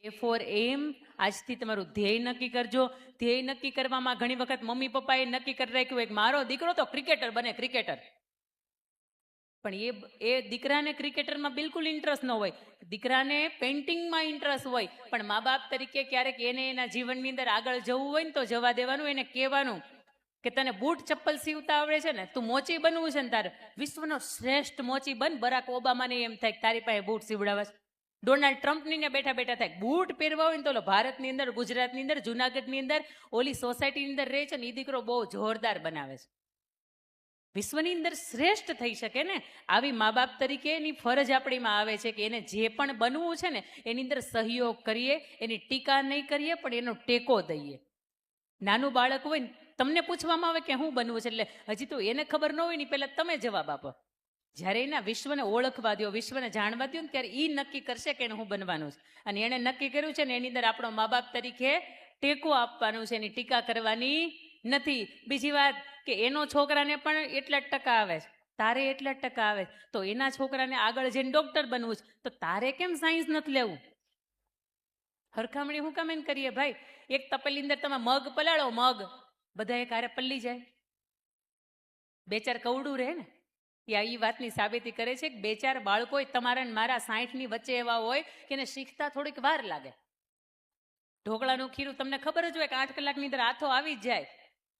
એ four એમ, આજથી તમારું ધ્યેય નક્કી કરજો. ધ્યેય નક્કી કરવામાં ઘણી વખત મમ્મી પપ્પાએ નક્કી કરી રાખ્યું હોય કે મારો દીકરો તો ક્રિકેટર બને, ક્રિકેટર. પણ એ દીકરાને ક્રિકેટરમાં બિલકુલ ઇન્ટરેસ્ટ ન હોય, દીકરાને પેઇન્ટિંગમાં ઇન્ટરેસ્ટ હોય, પણ મા બાપ તરીકે ક્યારેક એને એના જીવનની અંદર આગળ જવું હોય ને તો જવા દેવાનું. એને કહેવાનું કે તને બૂટ ચપ્પલ સીવતા આવડે છે ને, તું મોચી બનવું છે ને, તારે વિશ્વનો શ્રેષ્ઠ મોચી બન. બરાક ઓબામાને એમ થાય કે તારી પાસે બૂટ સીવડાવે છે. ડોનાલ્ડ ટ્રમ્પની ને બેઠા બેઠા થાય બૂટ પહેરવા હોય ને તો ભારતની અંદર, ગુજરાતની અંદર, જુનાગઢની અંદર ઓલી સોસાયટીની અંદર રહે છે ને એ દીકરો બહુ જોરદાર બનાવે છે. વિશ્વની અંદર શ્રેષ્ઠ થઈ શકે ને. આવી મા બાપ તરીકે એની ફરજ આપણીમાં આવે છે કે એને જે પણ બનવું છે ને એની અંદર સહયોગ કરીએ, એની ટીકા નહીં કરીએ પણ એનો ટેકો દઈએ. નાનું બાળક હોય ને તમને પૂછવામાં આવે કે હું બનવું છે, એટલે હજી તો એને ખબર ન હોય ને પહેલાં તમે જવાબ આપો. જ્યારે એના વિશ્વને ઓળખવા દો, વિશ્વને જાણવા દો ને ત્યારે એ નક્કી કરશે કે એને હું બનવાનું છે. અને એણે નક્કી કર્યું છે ને એની અંદર આપણો મા બાપ તરીકે ટેકો આપવાનું છે, એની ટીકા કરવાની નથી. બીજી વાત કે એનો છોકરાને પણ એટલા જ ટકા આવે છે, તારે એટલા જ ટકા આવે તો એના છોકરાને આગળ જઈને ડોક્ટર બનવું છે તો તારે કેમ સાયન્સ નથી લેવું? હરખામણી હું કામ એને કરીએ ભાઈ? એક તપેલી અંદર તમે મગ પલાળો, મગ બધા એક હારે પલ્લી જાય, બે ચાર કવડું રહે ને. એ વાતની સાબિતી કરે છે કે બે ચાર બાળકો તમારા મારા 60ની વચ્ચે એવા હોય કે એને શીખતા થોડીક વાર લાગે. ઢોકળાનું ખીરું તમને ખબર જ હોય કે 8 કલાકની અંદર હાથો આવી જ જાય.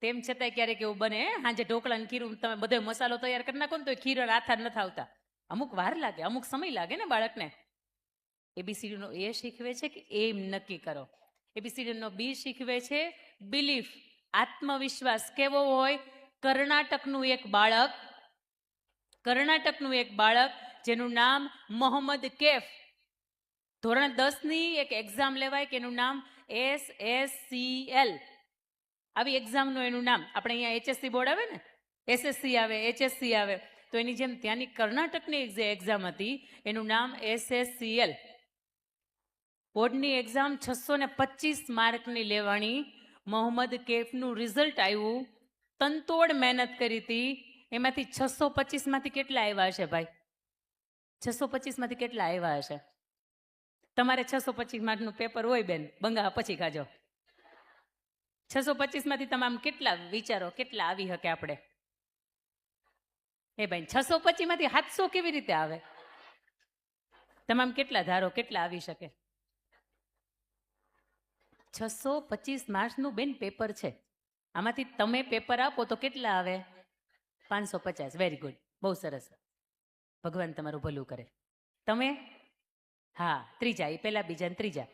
તેમ છતાંય ક્યારેક એવું બને હાજે ઢોકળાનું ખીરું તમે બધો મસાલો તૈયાર કરી નાખો ને તો ખીર હાથા નથી આવતા. અમુક વાર લાગે, અમુક સમય લાગે ને બાળકને. એબીસીડીનો એ શીખવે છે કે એમ નક્કી કરો. એબીસીડીનો બી શીખવે છે બિલીફ, આત્મવિશ્વાસ કેવો હોય. કર્ણાટકનું એક બાળક જેનું નામ મોહમ્મદ કૈફ, ધોરણ 10ની એક એક્ઝામ લેવાય કે એનું નામ SSCL. આવી એક્ઝામનું એનું નામ, આપણે અહીંયા HSC બોર્ડ આવે ને, SSC આવે, HSC આવે, તો એની જેમ ત્યાંની કર્ણાટકની જે એક્ઝામ હતી એનું નામ SSCL. બોર્ડની એક્ઝામ 625 માર્કની લેવાની. મોહમ્મદ કૈફનું રિઝલ્ટ આવ્યું, તનતોડ મહેનત કરી હતી, એમાંથી 625માંથી કેટલા આવ્યા હશે ભાઈ? 625માંથી કેટલા આવ્યા હશે? તમારે 625 માર્કનું પેપર હોય બેન, બંગા પછી ખાજો. 625માંથી તમે આમ કેટલા વિચારો, કેટલા આવી શકે આપણે? એ ભાઈ 625માંથી 700 કેવી રીતે આવે? તમે આમ કેટલા ધારો, કેટલા આવી શકે? 625 માર્ક્સનું બેન પેપર છે, આમાંથી તમે પેપર આપો તો કેટલા આવે? 550. વેરી ગુડ, બહુ સરસ. ભગવાન તમારું ભલું કરે. તમે હા ત્રીજા, એ પહેલા બીજા ને ત્રીજા.